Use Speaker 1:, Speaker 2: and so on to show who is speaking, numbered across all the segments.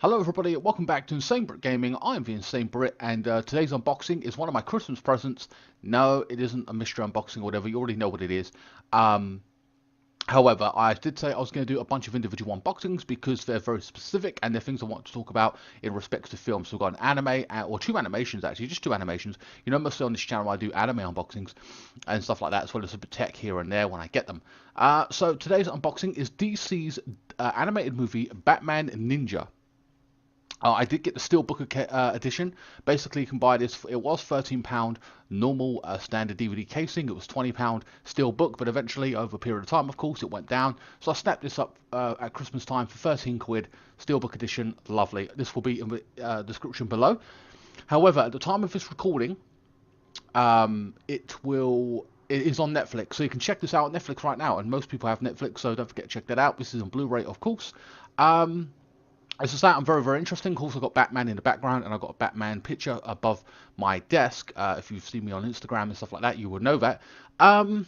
Speaker 1: Hello everybody, welcome back to INSANEBRIT Gaming. I'm the INSANEBRIT and today's unboxing is one of my Christmas presents. No, it isn't a mystery unboxing or whatever, you already know what it is. However, I did say I was going to do a bunch of individual unboxings because they're very specific and they're things I want to talk about in respects to films. So we've got an anime, or two animations actually, just two animations. You know, mostly on this channel I do anime unboxings and stuff like that, as well as a bit of tech here and there when I get them. So today's unboxing is DC's animated movie Batman Ninja. I did get the Steelbook edition. Basically, you can buy this. It was £13 normal standard DVD casing. It was £20 Steelbook, but eventually, over a period of time, of course, it went down. So I snapped this up at Christmas time for 13 quid. Steelbook edition, lovely. This will be in the description below. However, at the time of this recording, it is on Netflix, so you can check this out on Netflix right now. And most people have Netflix, so don't forget to check that out. This is on Blu-ray, of course. As I say, I'm very, very interesting. Of course, I've got Batman in the background, and I've got a Batman picture above my desk. If you've seen me on Instagram and stuff like that, you would know that. But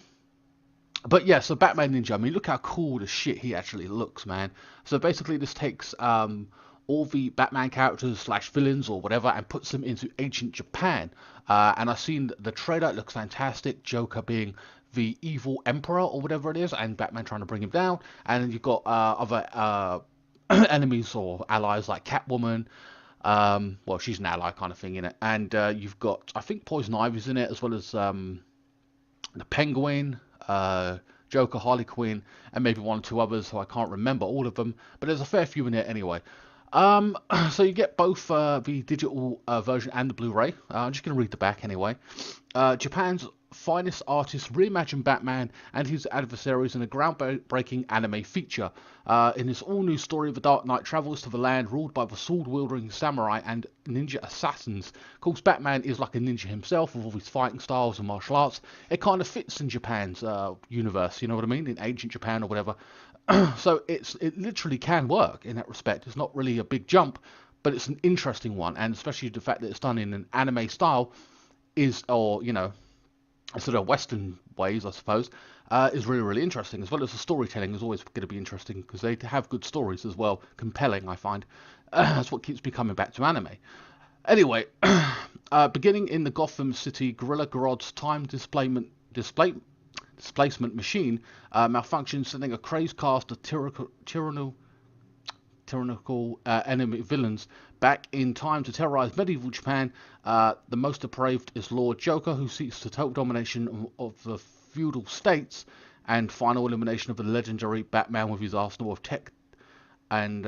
Speaker 1: yeah, so Batman Ninja, I mean, look how cool the shit he actually looks, man. So basically, this takes all the Batman characters slash villains or whatever and puts them into ancient Japan. And I've seen the trailer, it looks fantastic. Joker being the evil emperor or whatever it is, and Batman trying to bring him down. And you've got other enemies or allies like Catwoman. Well, she's an ally kind of thing in it. And you've got, I think, Poison Ivy's in it, as well as the Penguin, Joker, Harley Quinn, and maybe one or two others, so I can't remember all of them. But there's a fair few in it anyway. So you get both the digital version and the Blu-ray. I'm just going to read the back anyway. Japan's finest artists reimagine Batman and his adversaries in a groundbreaking anime feature. In this all-new story, the Dark Knight travels to the land ruled by the sword-wielding samurai and ninja assassins. Of course, Batman is like a ninja himself with all his fighting styles and martial arts. It kind of fits in Japan's universe, you know what I mean? In ancient Japan or whatever. So it literally can work in that respect. It's not really a big jump, but it's an interesting one, and especially the fact that it's done in an anime style is, or you know, sort of Western ways, I suppose, is really, really interesting. As well as the storytelling is always going to be interesting because they have good stories as well, compelling, I find. That's what keeps me coming back to anime. Anyway, beginning in the Gotham City, Gorilla Grodd's time displacement machine malfunctions, sending a crazed cast of tyrannical enemy villains back in time to terrorize medieval Japan. The most depraved is Lord Joker, who seeks the total domination of the feudal states and final elimination of the legendary Batman with his arsenal of tech and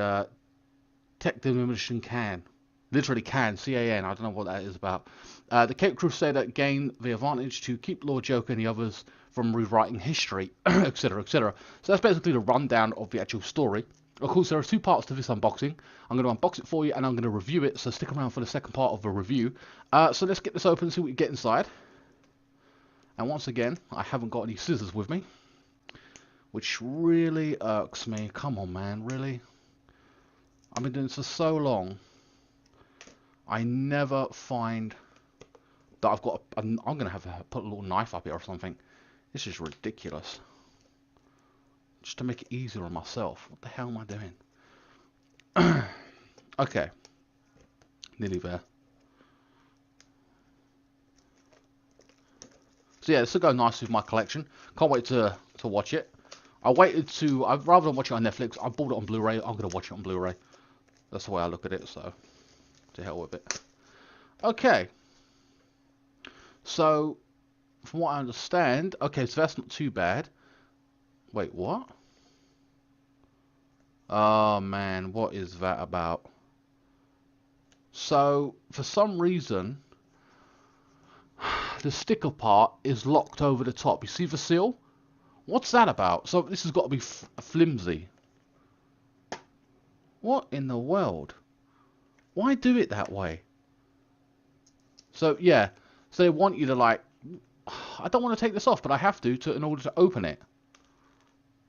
Speaker 1: tech demolition can. Literally can, C-A-N, I don't know what that is about. The Cape Crusader gain the advantage to keep Lord Joker and the others from rewriting history, etc., etc. So that's basically the rundown of the actual story. Of course, there are two parts to this unboxing. I'm going to unbox it for you and I'm going to review it, so stick around for the second part of the review. So let's get this open and see what we get inside. And once again, I haven't got any scissors with me, which really irks me. Come on, man, really? I've been doing this for so long. I never find that I've got I'm going to have to put a little knife up here or something. This is ridiculous. Just to make it easier on myself. What the hell am I doing? Okay. Nearly there. So yeah, this will go nicely with my collection. Can't wait to watch it. I'd rather than watch it on Netflix. I bought it on Blu-ray. I'm going to watch it on Blu-ray. That's the way I look at it, so to hell with it. Okay. So, from what I understand, okay, so that's not too bad. Wait, what? Oh man, what is that about? So, for some reason, the sticker part is locked over the top. You see the seal? What's that about? So, this has got to be flimsy. What in the world? Why do it that way? So, yeah. So, they want you to, like... I don't want to take this off, but I have to in order to open it.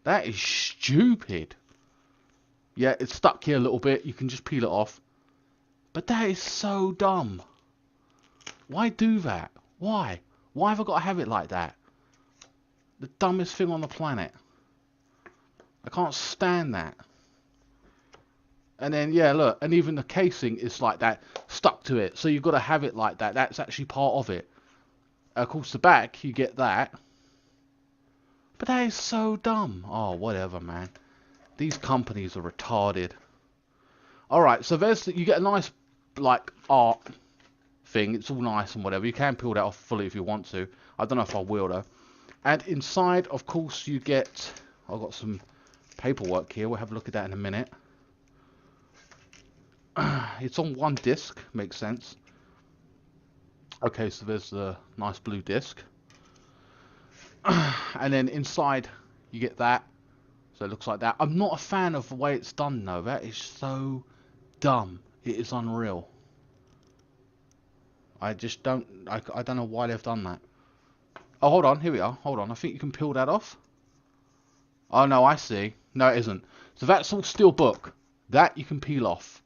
Speaker 1: That is stupid. Yeah, it's stuck here a little bit. You can just peel it off. But that is so dumb. Why do that? Why? Why have I got to have it like that? The dumbest thing on the planet. I can't stand that. And then, yeah, look, and even the casing is like that, stuck to it. So you've got to have it like that. That's actually part of it. Of course, the back, you get that. But that is so dumb. Oh, whatever, man. These companies are retarded. Alright, so there's you get a nice, like, art thing. It's all nice and whatever. You can peel that off fully if you want to. I don't know if I will, though. And inside, of course, you get... I've got some paperwork here. We'll have a look at that in a minute. It's on one disc. Makes sense. Okay, so there's the nice blue disc. And then inside, you get that. So it looks like that. I'm not a fan of the way it's done, though. That is so dumb. It is unreal. I just don't... I don't know why they've done that. Oh, hold on. Here we are. Hold on. I think you can peel that off. Oh, no, I see. No, it isn't. So that's all steel book. That you can peel off.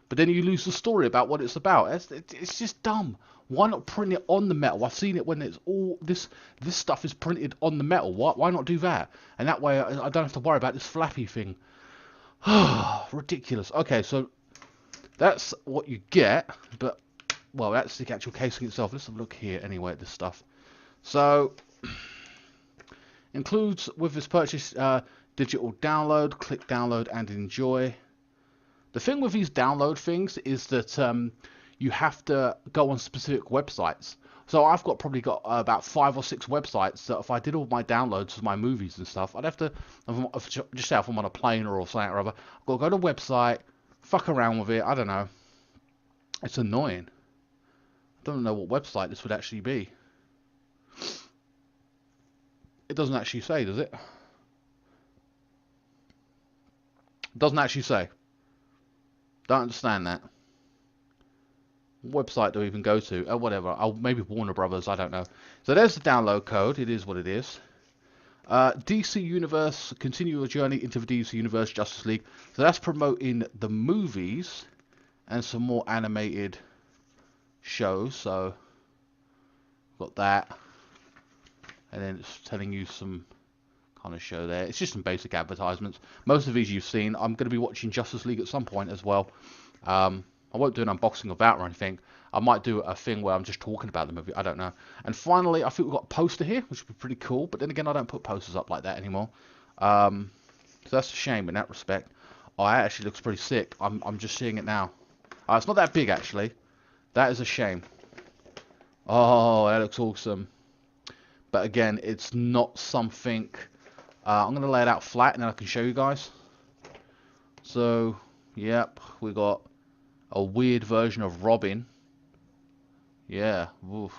Speaker 1: But then you lose the story about what it's about. It's just dumb. Why not print it on the metal? I've seen it when it's all... This stuff is printed on the metal. Why not do that? And that way I don't have to worry about this flappy thing. Ridiculous. Okay, so that's what you get. But, well, that's the actual casing itself. Let's have a look here anyway at this stuff. So... Includes with this purchase digital download, click download and enjoy. The thing with these download things is that you have to go on specific websites. So I've probably got about 5 or 6 websites that if I did all my downloads of my movies and stuff, I'd have to, just say if I'm on a plane or something or other, I've got to go to a website, fuck around with it, I don't know. It's annoying. I don't know what website this would actually be. It doesn't actually say, does it? It doesn't actually say. Don't understand that. What website do I even go to? Oh, whatever. Oh, maybe Warner Brothers. I don't know. So there's the download code. It is what it is. DC Universe. Continue your journey into the DC Universe Justice League. So that's promoting the movies and some more animated shows. So got that. And then it's telling you some kind of show there. It's just some basic advertisements. Most of these you've seen. I'm going to be watching Justice League at some point as well. I won't do an unboxing of that or anything. I might do a thing where I'm just talking about the movie. I don't know. And finally, I think we've got a poster here, which would be pretty cool. But then again, I don't put posters up like that anymore. So that's a shame in that respect. Oh, it actually looks pretty sick. I'm just seeing it now. It's not that big, actually. That is a shame. Oh, that looks awesome. But again, it's not something... I'm going to lay it out flat and then I can show you guys. So, yep, we got a weird version of Robin. Yeah, woof.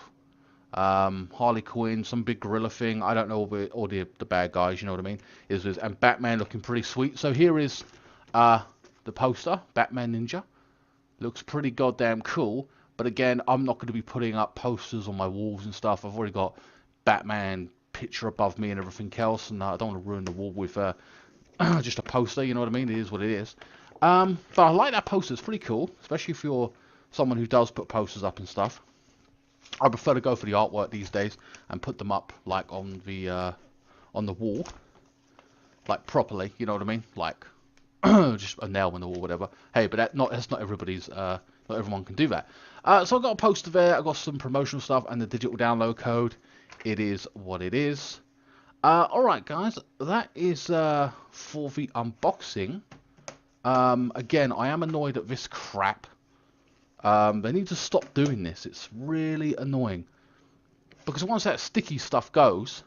Speaker 1: Harley Quinn, some big gorilla thing. I don't know all the bad guys, you know what I mean? And Batman looking pretty sweet. So here is the poster, Batman Ninja. Looks pretty goddamn cool. But again, I'm not going to be putting up posters on my walls and stuff. I've already got Batman picture above me and everything else, and I don't want to ruin the wall with just a poster, you know what I mean? It is what it is. But I like that poster. It's pretty cool, especially if you're someone who does put posters up and stuff. I prefer to go for the artwork these days and put them up like on the wall, like properly, you know what I mean? Like just a nail in the wall, whatever. Hey, but that's not everybody's. Not everyone can do that. So I've got a poster there. I've got some promotional stuff and the digital download code. It is what it is. Alright guys, that is for the unboxing. Again, I am annoyed at this crap. They need to stop doing this. It's really annoying. Because once that sticky stuff goes,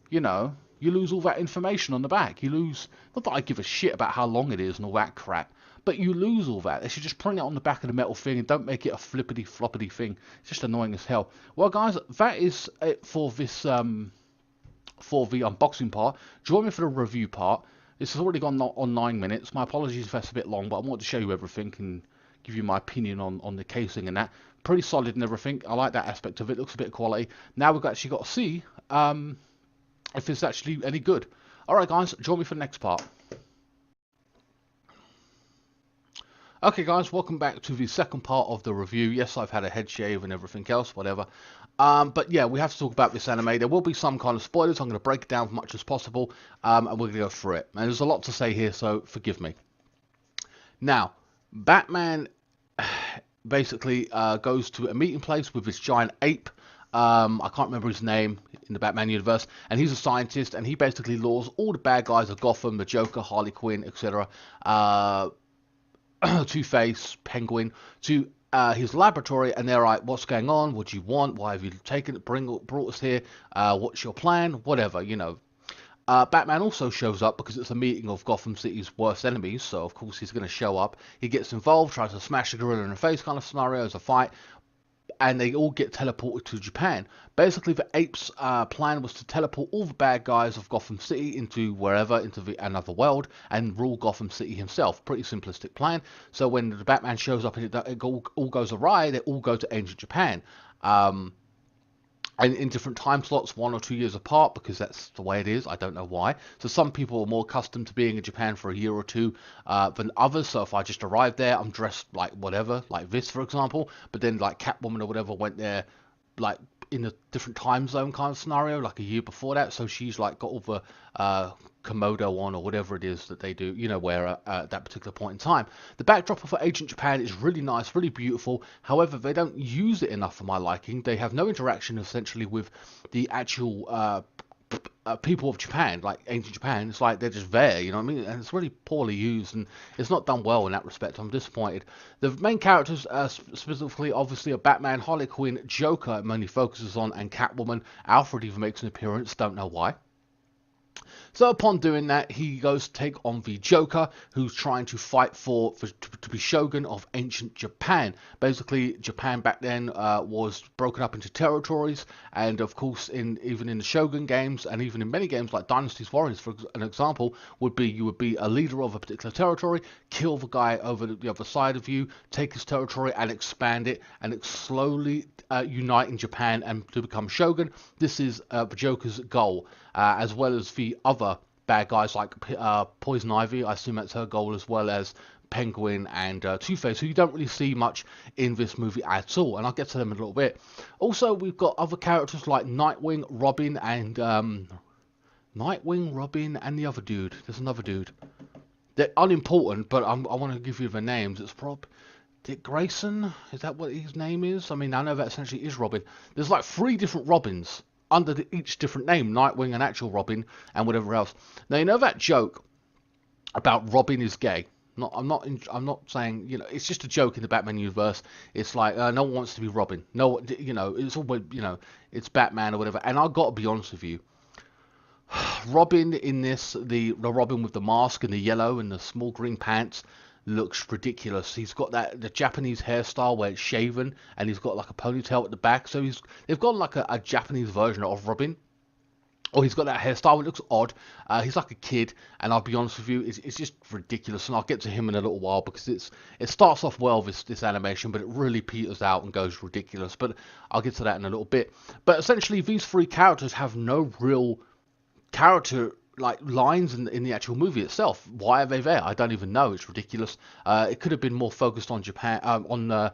Speaker 1: you know, you lose all that information on the back. You lose, not that I give a shit about how long it is and all that crap, but you lose all that. They should just print it on the back of the metal thing and don't make it a flippity floppity thing. It's just annoying as hell. Well guys, that is it for this for the unboxing part. Join me for the review part. This has already gone on 9 minutes. My apologies if that's a bit long, but I want to show you everything and give you my opinion on the casing and that. Pretty solid and everything. I like that aspect of it. Looks a bit of quality. Now we've actually got to see if it's actually any good. Alright guys, join me for the next part. Okay guys, welcome back to the second part of the review. Yes, I've had a head shave and everything else, whatever. But yeah, we have to talk about this anime. There will be some kind of spoilers. I'm going to break it down as much as possible, and we're going to go through it. And there's a lot to say here, so forgive me. Now, Batman basically goes to a meeting place with this giant ape. I can't remember his name in the Batman universe, and he's a scientist, and he basically lures all the bad guys of Gotham, the Joker, Harley Quinn, etc., Two-Face, Penguin, to his laboratory, and they're like, "What's going on? What do you want? Why have you taken it? Brought us here? What's your plan? Whatever, you know." Batman also shows up because it's a meeting of Gotham City's worst enemies, so of course he's going to show up. He gets involved, tries to smash the gorilla in the face kind of scenario as a fight, and they all get teleported to Japan. Basically, the ape's plan was to teleport all the bad guys of Gotham City into wherever, into another world, and rule Gotham City himself. Pretty simplistic plan. So when the Batman shows up and it all goes awry, they all go to ancient Japan. And in different time slots, 1 or 2 years apart, because that's the way it is. I don't know why. So some people are more accustomed to being in Japan for a year or two than others. So if I just arrived there, I'm dressed like whatever, like this, for example. But then like Catwoman or whatever went there like in a different time zone kind of scenario, like a year before that. So she's like got all the Komodo on or whatever it is that they do, you know, where at that particular point in time. The backdrop for Ancient Japan is really nice, really beautiful. However, they don't use it enough for my liking. They have no interaction essentially with the actual people of Japan, like ancient Japan. It's like they're just there, you know what I mean? And it's really poorly used, and it's not done well in that respect. I'm disappointed. The main characters, specifically, obviously, are Batman, Harley Quinn, Joker, mainly focuses on, and Catwoman. Alfred even makes an appearance, don't know why. So upon doing that, he goes to take on the Joker, who's trying to fight to be Shogun of ancient Japan. Basically, Japan back then was broken up into territories, and of course, even in the Shogun games, and even in many games like Dynasty's Warriors, for an example, you would be a leader of a particular territory, kill the guy over the other side of you, take his territory and expand it, and slowly unite in Japan and to become Shogun. This is the Joker's goal, as well as the other bad guys like Poison Ivy. I assume that's her goal, as well as Penguin and Two-Face, who you don't really see much in this movie at all, and I'll get to them in a little bit. Also, we've got other characters like Nightwing, Robin, and the other dude. There's another dude. They're unimportant, but I want to give you the names. It's Dick Grayson? Is that what his name is? I mean, I know that essentially is Robin. There's like 3 different Robins under each different name, Nightwing and actual Robin and whatever else. Now, you know that joke about Robin is gay? I'm not saying, you know, it's just a joke in the Batman universe. It's like no one wants to be Robin. No, you know, it's always, you know, it's Batman or whatever. And I've got to be honest with you, Robin in this, the Robin with the mask and the yellow and the small green pants, looks ridiculous. He's got the Japanese hairstyle where it's shaven, and he's got like a ponytail at the back. So they've got like a Japanese version of Robin. Or he's got that hairstyle. It looks odd. He's like a kid, and I'll be honest with you, it's just ridiculous. And I'll get to him in a little while, because it starts off well, this animation, but it really peters out and goes ridiculous. But I'll get to that in a little bit. But essentially, these 3 characters have no real character like lines in the actual movie itself. Why are they there? I don't even know. It's ridiculous. It could have been more focused on Japan, on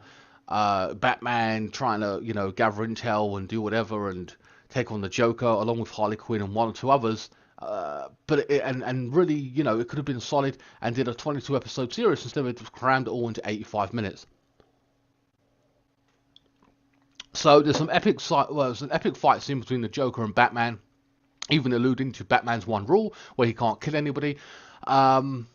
Speaker 1: Batman trying to, you know, gather intel and do whatever and take on the Joker along with Harley Quinn and 1 or 2 others. But really, you know, it could have been solid and did a 22 episode series instead of it crammed it all into 85 minutes. So there's some there's an epic fight scene between the Joker and Batman, even alluding to Batman's one rule, where he can't kill anybody. The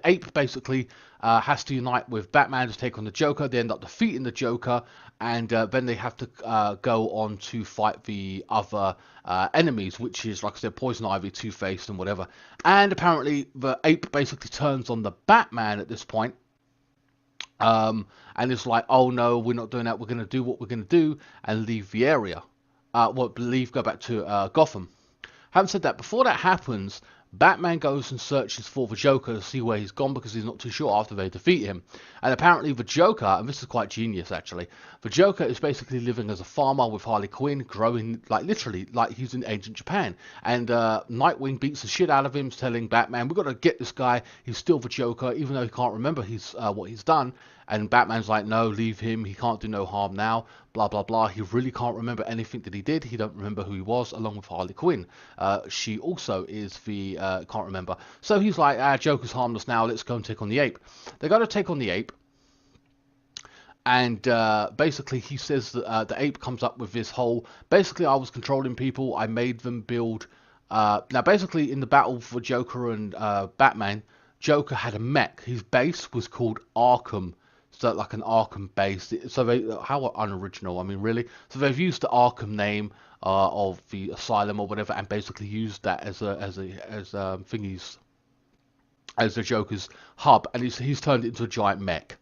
Speaker 1: ape basically has to unite with Batman to take on the Joker. They end up defeating the Joker, and then they have to go on to fight the other enemies, which is, like I said, Poison Ivy, Two-Face, and whatever. And apparently the ape basically turns on the Batman at this point. And it's like, oh no, we're not doing that. We're going to do what we're going to do and leave the area. Go back to Gotham. Having said that, before that happens, Batman goes and searches for the Joker to see where he's gone, because he's not too sure after they defeat him. And apparently the Joker, and this is quite genius actually, the Joker is basically living as a farmer with Harley Quinn, growing like literally like he's in ancient Japan. And Nightwing beats the shit out of him, telling Batman, we've got to get this guy, he's still the Joker, even though he can't remember what he's done. And Batman's like, no, leave him, he can't do no harm now, blah blah blah. He really can't remember anything that he did. He don't remember who he was, along with Harley Quinn. She also is the can't remember. So he's like, Joker's harmless now. Let's go and take on the ape. They got to take on the ape. And basically he says that the ape comes up with this whole, basically I was controlling people, I made them build, now basically in the battle for Joker and Batman, Joker had a mech. His base was called Arkham, so like an Arkham base. So they, how unoriginal, I mean really. So they've used the Arkham name of the asylum or whatever, and basically used that as thingies, as the Joker's hub, and he's turned it into a giant mech.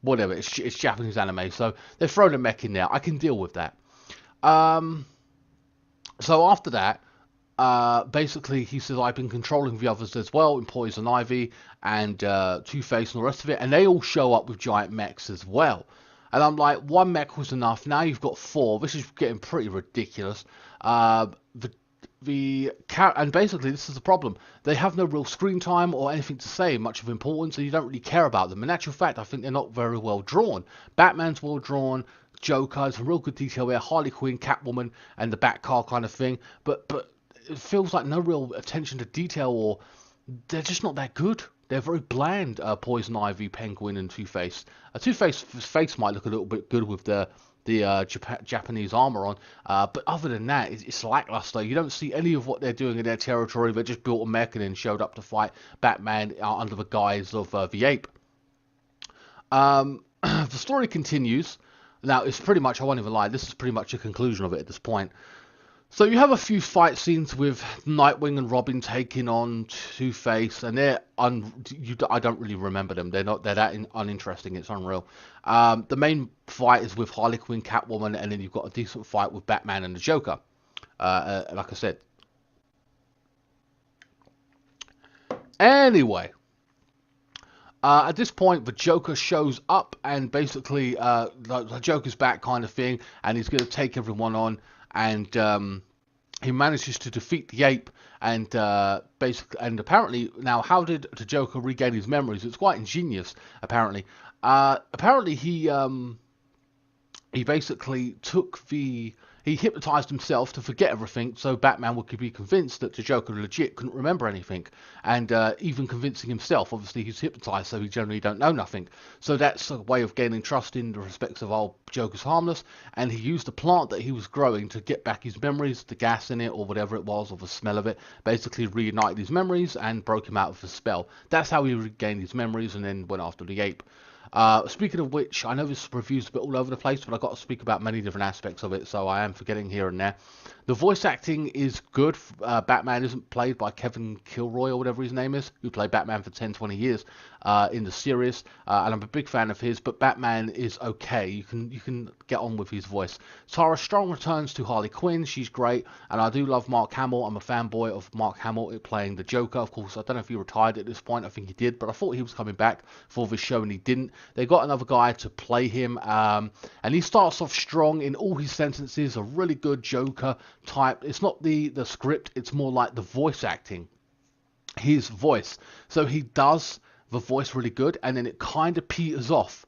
Speaker 1: Whatever, it's Japanese anime, so they've thrown a mech in there. I can deal with that. So after that, basically he says, I've been controlling the others as well, in Poison Ivy and Two-Face and all the rest of it, and they all show up with giant mechs as well. And I'm like, one mech was enough. Now you've got four. This is getting pretty ridiculous. And basically this is the problem. They have no real screen time or anything to say much of importance, and you don't really care about them. In actual fact, I think they're not very well drawn. Batman's well drawn, Joker has some real good detail there, Harley Quinn, Catwoman, and the Batcar kind of thing. But it feels like no real attention to detail, or they're just not that good. They're very bland. Poison Ivy, Penguin, and Two-Face. Two-Face's face might look a little bit good with the Japanese armor on, but other than that, it's lackluster. You don't see any of what they're doing in their territory. They just built a mech and then showed up to fight Batman under the guise of the ape. The story continues. Now, it's pretty much, I won't even lie, this is pretty much a conclusion of it at this point. So you have a few fight scenes with Nightwing and Robin taking on Two-Face, and I don't really remember them. They're that uninteresting. It's unreal. The main fight is with Harley Quinn, Catwoman, and then you've got a decent fight with Batman and the Joker. Like I said. Anyway, at this point, the Joker shows up, and basically the Joker's back kind of thing, and he's going to take everyone on. And he manages to defeat the ape, and apparently, now how did the Joker regain his memories? It's quite ingenious. Apparently, he basically he hypnotized himself to forget everything, so Batman could be convinced that the Joker legit couldn't remember anything, and even convincing himself. Obviously, he's hypnotized, so he generally don't know nothing. So that's a way of gaining trust in the respects of, oh, Joker's harmless, and he used the plant that he was growing to get back his memories, the gas in it, or whatever it was, or the smell of it, basically reunited his memories and broke him out of the spell. That's how he regained his memories, and then went after the ape. Speaking of which, I know this review's a bit all over the place, but I've got to speak about many different aspects of it, so I am forgetting here and there. The voice acting is good. Batman isn't played by Kevin Kilroy, or whatever his name is, who played Batman for 10-20 years in the series, and I'm a big fan of his, but Batman is okay. You can get on with his voice. Tara Strong returns to Harley Quinn. She's great, and I do love Mark Hamill. I'm a fanboy of Mark Hamill playing the Joker. Of course, I don't know if he retired at this point. I think he did, but I thought he was coming back for this show, and he didn't. They got another guy to play him, and he starts off strong in all his sentences. A really good Joker type. It's not the script, it's more like the voice acting, his voice. So he does the voice really good, and then it kind of peters off,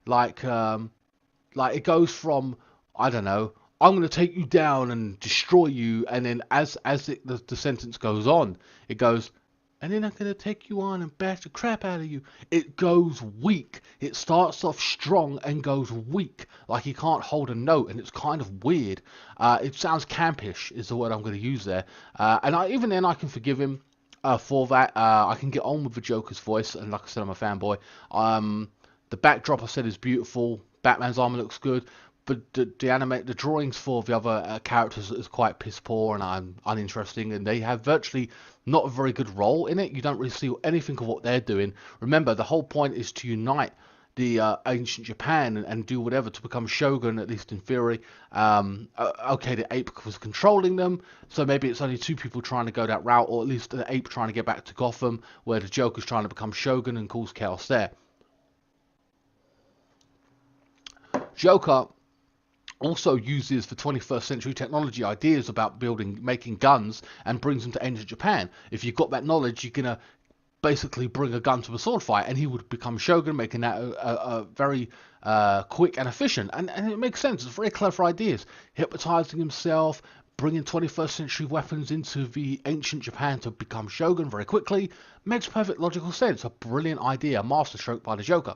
Speaker 1: like it goes from, I don't know, I'm going to take you down and destroy you, and then as the sentence goes on, it goes, and then I'm going to take you on and bash the crap out of you. It goes weak. It starts off strong and goes weak. Like he can't hold a note, and it's kind of weird. It sounds campish is the word I'm going to use there. And even then I can forgive him for that. I can get on with the Joker's voice, and like I said, I'm a fanboy. The backdrop I said is beautiful. Batman's armor looks good. But the drawings for the other characters is quite piss poor and uninteresting, and they have virtually not a very good role in it. You don't really see anything of what they're doing. Remember, the whole point is to unite the ancient Japan and do whatever to become shogun, at least in theory. Okay, the ape was controlling them, so maybe it's only two people trying to go that route, or at least the ape trying to get back to Gotham, where the Joker's trying to become shogun and cause chaos there. Joker also uses the 21st century technology ideas about making guns, and brings them to ancient Japan. If you've got that knowledge, you're gonna basically bring a gun to a sword fight, and he would become Shogun, making that a very quick and efficient. And it makes sense. It's very clever ideas. Hypnotizing himself, bringing 21st century weapons into the ancient Japan to become Shogun very quickly. Makes perfect logical sense. A brilliant idea. A masterstroke by the Joker.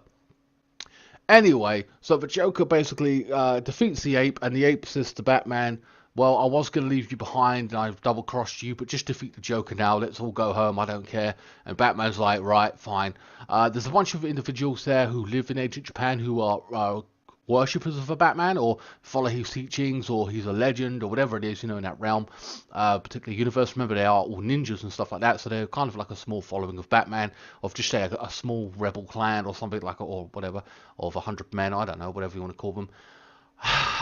Speaker 1: Anyway, so the Joker basically defeats the ape, and the ape says to Batman, well, I was going to leave you behind, and I've double-crossed you, but just defeat the Joker now. Let's all go home. I don't care. And Batman's like, right, fine. There's a bunch of individuals there who live in ancient Japan who are worshippers of a Batman, or follow his teachings, or he's a legend, or whatever it is, in that realm, particular universe. Remember, they are all ninjas and stuff like that, so they're kind of like a small following of Batman, of just say a small rebel clan or something like, or whatever, of 100 men, I don't know, whatever you want to call them.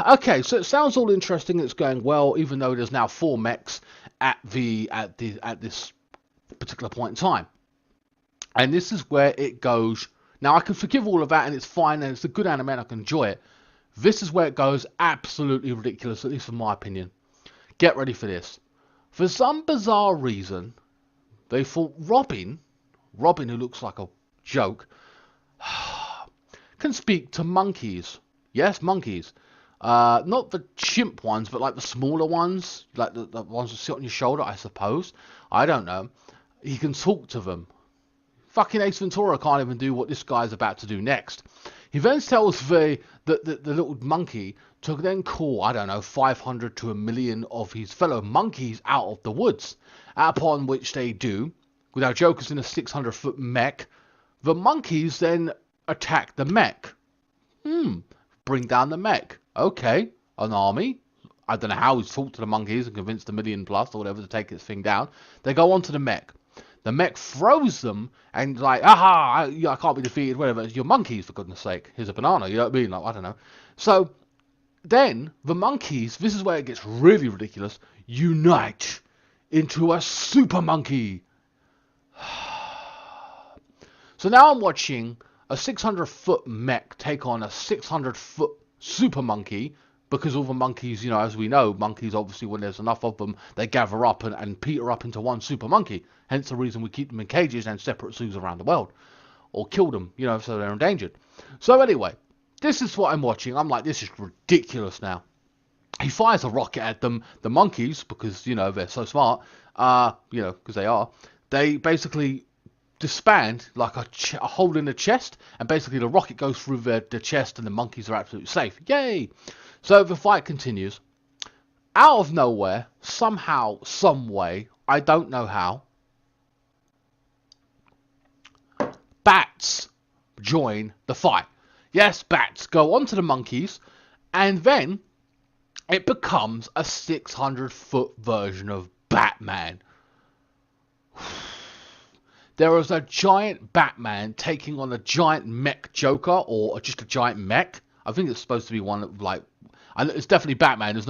Speaker 1: Okay, so it sounds all interesting. It's going well, even though there's now 4 mechs at this particular point in time, and this is where it goes. Now, I can forgive all of that, and it's fine, and it's a good anime, and I can enjoy it. This is where it goes absolutely ridiculous, at least in my opinion. Get ready for this. For some bizarre reason, they thought Robin, who looks like a joke, can speak to monkeys. Yes, monkeys. Not the chimp ones, but like the smaller ones, like the ones that sit on your shoulder, I suppose. I don't know. He can talk to them. Fucking Ace Ventura can't even do what this guy's about to do next. He then tells the little monkey to then call, I don't know, 500 to 1 million of his fellow monkeys out of the woods. Upon which they do. With our Joker's in a 600-foot mech, the monkeys then attack the mech. Bring down the mech. Okay, an army. I don't know how he's talked to the monkeys and convinced 1 million plus or whatever to take this thing down. They go onto the mech. The mech throws them and like, aha, I can't be defeated, whatever. You're monkeys, for goodness sake. Here's a banana, you know what I mean? Like, I don't know. So then the monkeys, this is where it gets really ridiculous, unite into a super monkey. So now I'm watching a 600-foot mech take on a 600-foot super monkey, because all the monkeys, as we know, monkeys obviously, when there's enough of them, they gather up and peter up into one super monkey. Hence the reason we keep them in cages and separate zoos around the world. Or kill them, so they're endangered. So anyway, this is what I'm watching. I'm like, this is ridiculous now. He fires a rocket at them, the monkeys, because, they're so smart, because they are. They basically disband like a hole in the chest, and basically the rocket goes through the chest, and the monkeys are absolutely safe. Yay! So the fight continues. Out of nowhere, somehow, some way, I don't know how, bats join the fight. Yes, bats go onto the monkeys, and then it becomes a 600-foot version of Batman. There is a giant Batman taking on a giant mech Joker, or just a giant mech. I think it's supposed to be one of, like, and it's definitely Batman. There's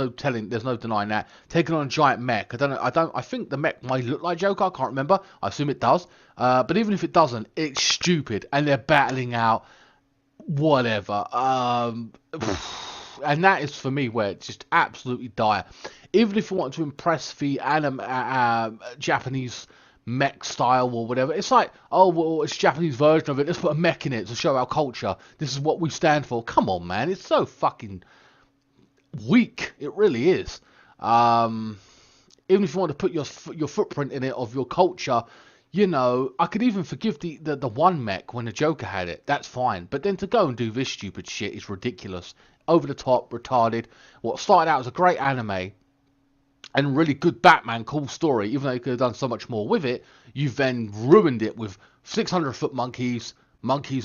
Speaker 1: no denying that. Taking on a giant mech. I think the mech might look like Joker. I can't remember. I assume it does. But even if it doesn't, it's stupid. And they're battling out whatever. And that is for me where it's just absolutely dire. Even if you want to impress the Japanese mech style or whatever, it's like, oh well, it's a Japanese version of it. Let's put a mech in it to show our culture. This is what we stand for. Come on, man. It's so fucking weak. It really is. Even if you want to put your footprint in it of your culture, I could even forgive the one mech when the Joker had it. That's fine. But then to go and do this stupid shit is ridiculous. Over the top, retarded. What started out as a great anime and really good Batman, cool story, even though you could have done so much more with it, you've then ruined it with 600-foot monkeys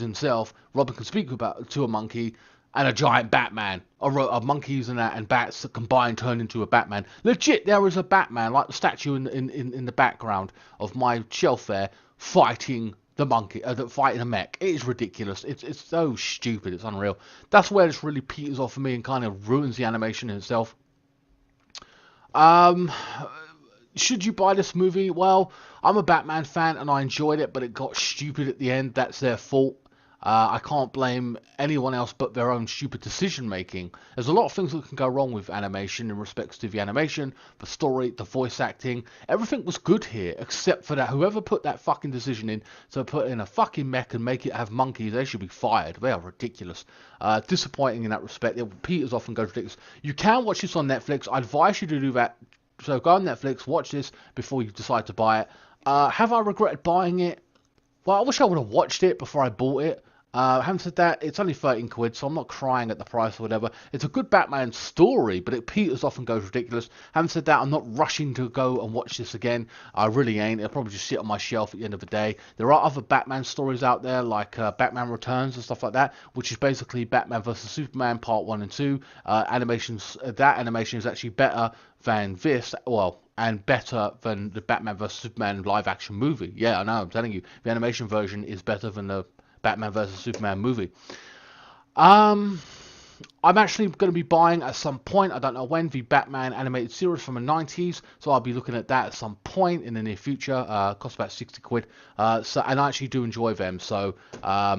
Speaker 1: himself, Robin can speak to a monkey, and a giant Batman, or monkeys and bats that combined turn into a Batman. Legit, there is a Batman, like the statue in the background of my shelf there, fighting the monkey, fighting a mech. It is ridiculous. It's so stupid. It's unreal. That's where this really peters off for me and kind of ruins the animation in itself. Should you buy this movie? Well, I'm a Batman fan and I enjoyed it, but it got stupid at the end. That's their fault. I can't blame anyone else but their own stupid decision making. There's a lot of things that can go wrong with animation in respects to the animation, the story, the voice acting. Everything was good here, except for that whoever put that fucking decision in to put in a fucking mech and make it have monkeys, they should be fired. They are ridiculous. Disappointing in that respect. It peters off and goes ridiculous. You can watch this on Netflix. I advise you to do that. So go on Netflix, watch this before you decide to buy it. Have I regretted buying it? Well, I wish I would have watched it before I bought it. Having said that, it's only 13 quid, so I'm not crying at the price or whatever. It's a good Batman story, but it peters off and goes ridiculous. Having said that, I'm not rushing to go and watch this again. I really ain't. It'll probably just sit on my shelf at the end of the day. There are other Batman stories out there, like Batman Returns and stuff like that, which is basically Batman vs Superman Part 1 and 2. That animation is actually better than this. Well, and better than the Batman vs Superman live action movie. Yeah, I know, I'm telling you, the animation version is better than the Batman vs Superman movie. Um, I'm actually going to be buying at some point, I don't know when, the Batman animated series from the 90s, so I'll be looking at that at some point in the near future. Costs about 60 quid, and I actually do enjoy them, so I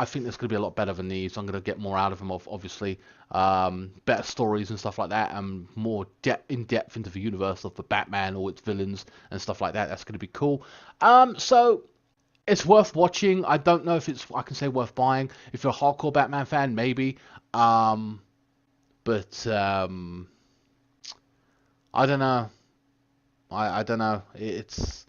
Speaker 1: think there's going to be a lot better than these. I'm going to get more out of them, obviously, better stories and stuff like that, and more in depth into the universe of the Batman or its villains and stuff like that. That's going to be cool. So it's worth watching. I don't know if I can say worth buying. If you're a hardcore Batman fan, maybe. But I don't know. I don't know. It's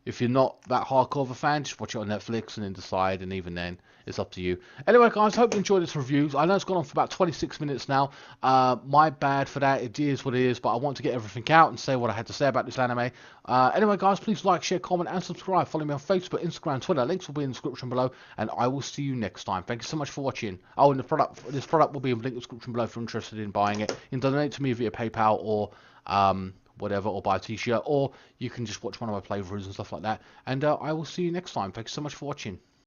Speaker 1: if you're not that hardcore of a fan, just watch it on Netflix and then decide, and even then, it's up to you. Anyway, guys, hope you enjoyed this review. I know it's gone on for about 26 minutes now. My bad for that. It is what it is, but I want to get everything out and say what I had to say about this anime. Anyway, guys, please like, share, comment, and subscribe. Follow me on Facebook, Instagram, Twitter. Links will be in the description below, and I will see you next time. Thank you so much for watching. Oh, and this product will be in the link in the description below if you're interested in buying it. You can donate to me via PayPal or whatever, or buy a t-shirt, or you can just watch one of my playthroughs and stuff like that, and I will see you next time. Thanks so much for watching.